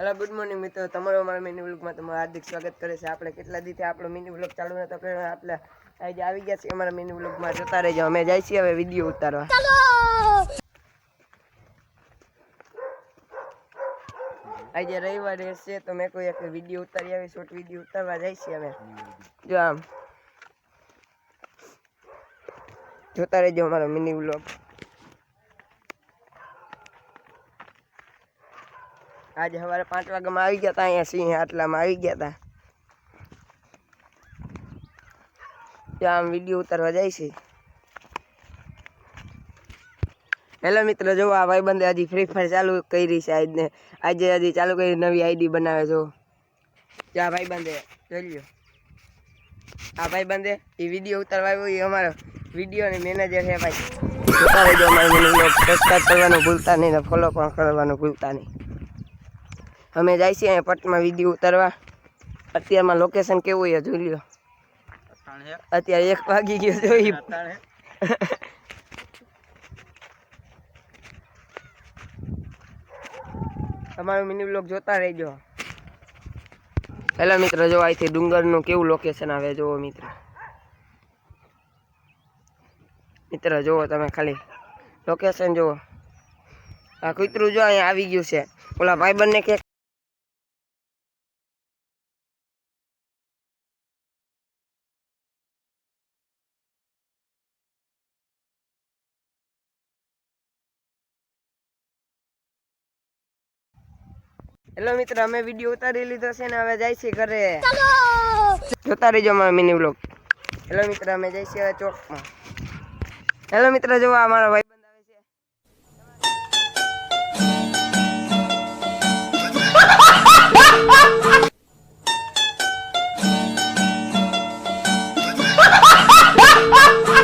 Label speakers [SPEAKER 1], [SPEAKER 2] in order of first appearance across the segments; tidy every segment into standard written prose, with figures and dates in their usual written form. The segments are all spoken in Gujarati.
[SPEAKER 1] હેલો ગુડ મોર્નિંગ મિત્રો, તમારો અમારા મિની વ્લોગમાં તમારું હાર્દિક સ્વાગત કરે છે. આપણે કેટલા દીથી આપણો મિની વ્લોગ ચાલુ નતો કર્યો, આપણે આજે આવી ગયા છીએ અમારા મિની વ્લોગમાં. જોતા રહેજો. અમે જાય છીએ હવે વિડીયો ઉતારવા. આજે રવિવાર છે તો મેં કોઈ એક વિડીયો ઉતારી આવી, શોર્ટ વિડીયો ઉતારવા જાય છીએ અમે. જો આમ જોતા રહેજો અમારો મિની વ્લોગ. આજે સવારે 5 વાગ્યામાં આવી ગયા હતા, અહીંયા સિંહ આટલામાં આવી ગયા હતા. આમ વિડીયો ઉતારવા જાય છે. હેલો મિત્રો, જો આ ભાઈબંધે હજી ફ્રી ફાયર ચાલુ કરી છે. આજે હજી ચાલુ કરી નવી આઈડી બનાવે છો. જો આ ભાઈબંધે જોઈ લો, આ ભાઈબંધે એ વિડીયો ઉતારવા આવ્યો, એ અમારો વિડીયોની મેનેજર છે ભાઈ. જોતા રહેજો અમારી સબસ્ક્રાઈબ કરવાનું ભૂલતા નહીં ને ફોલો પણ કરવાનું ભૂલતા નહીં. અમે જાય છીએ અહીંયા પટમાં વિડીયો ઉતારવા. અત્યારમાં લોકેશન કેવું છે જોઈ લો. અત્યારે 1 વાગી ગયો જોઈ. તમારો મિની વ્લોગ જોતા રહેજો. હેલો મિત્રો, જો અહીંથી ડુંગરનું કેવું લોકેશન આવે જોવો મિત્રો. મિત્રો જુઓ તમે ખાલી લોકેશન જુઓ. આ કૂતરું જો અહીંયા આવી ગયું છે. ઓલા ભાઈબંધને કે હેલો મિત્રો, અમે વિડીયો ઉતારી લીધો છે ને હવે જાય છે ઘરે. જોતા રહેજો અમારો મિની વ્લોગ. હેલો મિત્રો, અમે જાય છીએ હવે ચોકમાં. હેલો મિત્રો, જો અમારો ભાઈબંધ આવે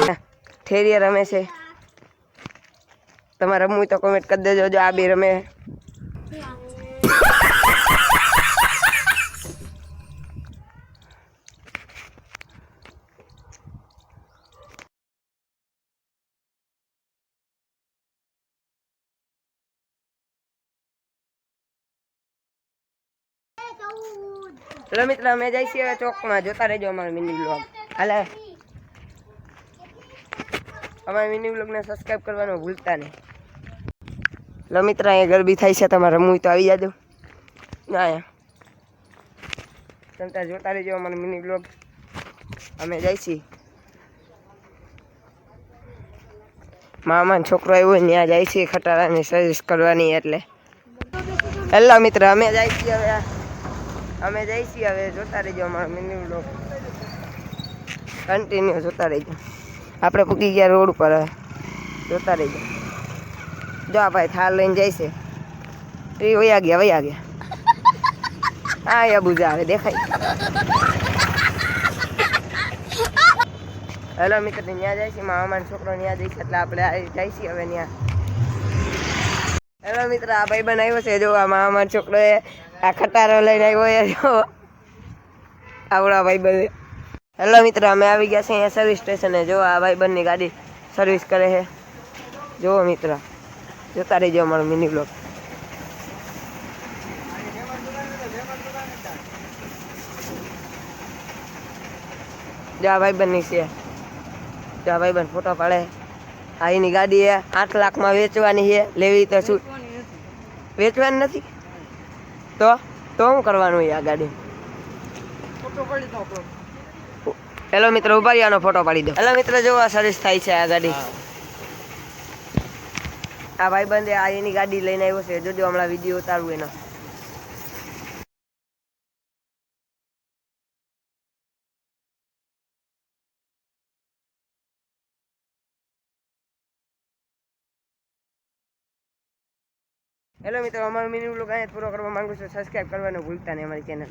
[SPEAKER 1] છે. ઠેરિયા રમે છે. તમારે રમવું તો કોમેન્ટ કરી દેજો. જો આ બી રમે. હેલો મિત્રો, અમે જાય છીએ હવે ચોકમાં. જોતા રહેજો અમારો મિની વ્લોગ. હાલે અમારા મિની વ્લોગને સબસ્ક્રાઈબ કરવાનું ભૂલતા નહીં. હેલો મિત્રો, અહીંયા ગરબી થાય છે. તમારે રમવું તો આવી જાજો. ના તમે ત્યાં જોતા રહેજો અમારો મિની વ્લોગ. અમે જાય છીએ. મામાનો છોકરો આવ્યો ત્યાં જાય છે ખટારાની સર્વિસ કરવાની એટલે. હેલો મિત્રો, અમે જાય છીએ હવે. અમે જઈ છીએ હવે. જોતા રહેજો અમારો મિની વ્લોગ. કન્ટિન્યુ જોતા રહેજો. આપણે પૂકી ગયા રોડ ઉપર. હવે જોતા રહેજો. જો આ ભાઈ થાર લઈને જાય છે. એ વયા ગયા. હા એ બુજા આવે દેખાય. હેલો મિત્ર, ત્યાં જાય છે મામાનો છોકરો. ત્યાં જઈશ એટલે આપણે જાય છીએ હવે ત્યાં. હેલો મિત્ર, આ ભાઈ બનાવ્યો છે. જો આ મામાનો છોકરો એ આ ખટારો લઈને આવ્યો. આવડા ભાઈ બને. હેલો મિત્ર, અમે આવી ગયા છે અહીંયા સર્વિસ સ્ટેશને. જો આ ભાઈ બંધની ગાડી સર્વિસ કરે છે. જુઓ મિત્ર, જોતા રહેજો અમારો મિની બ્લોગ. જો આ ભાઈ બંધની છે. જો આ ભાઈ બંધ ફોટો પાડે. આ એની ગાડી છે. 8 લાખમાં વેચવાની છે. લેવી તો શું વેચવાની નથી તો શું કરવાનું છે આ ગાડી? હેલો મિત્રો, ઉભા રહ્યાનો ફોટો પાડી દો. હેલો મિત્રો, જો આ સર્વિસ થાય છે આ ગાડી. આ ભાઈબંધે આ એની ગાડી લઈને આવ્યો છે. જોજો હમણાં વિડીયો ઉતારવું એનો. હેલો મિત્રો, અમારો મિની વ્લોગ અહીંયા પૂરો કરવા માંગુ છું. સબસ્ક્રાઈબ કરવાનું ભૂલતા નહીં અમારી ચેનલ.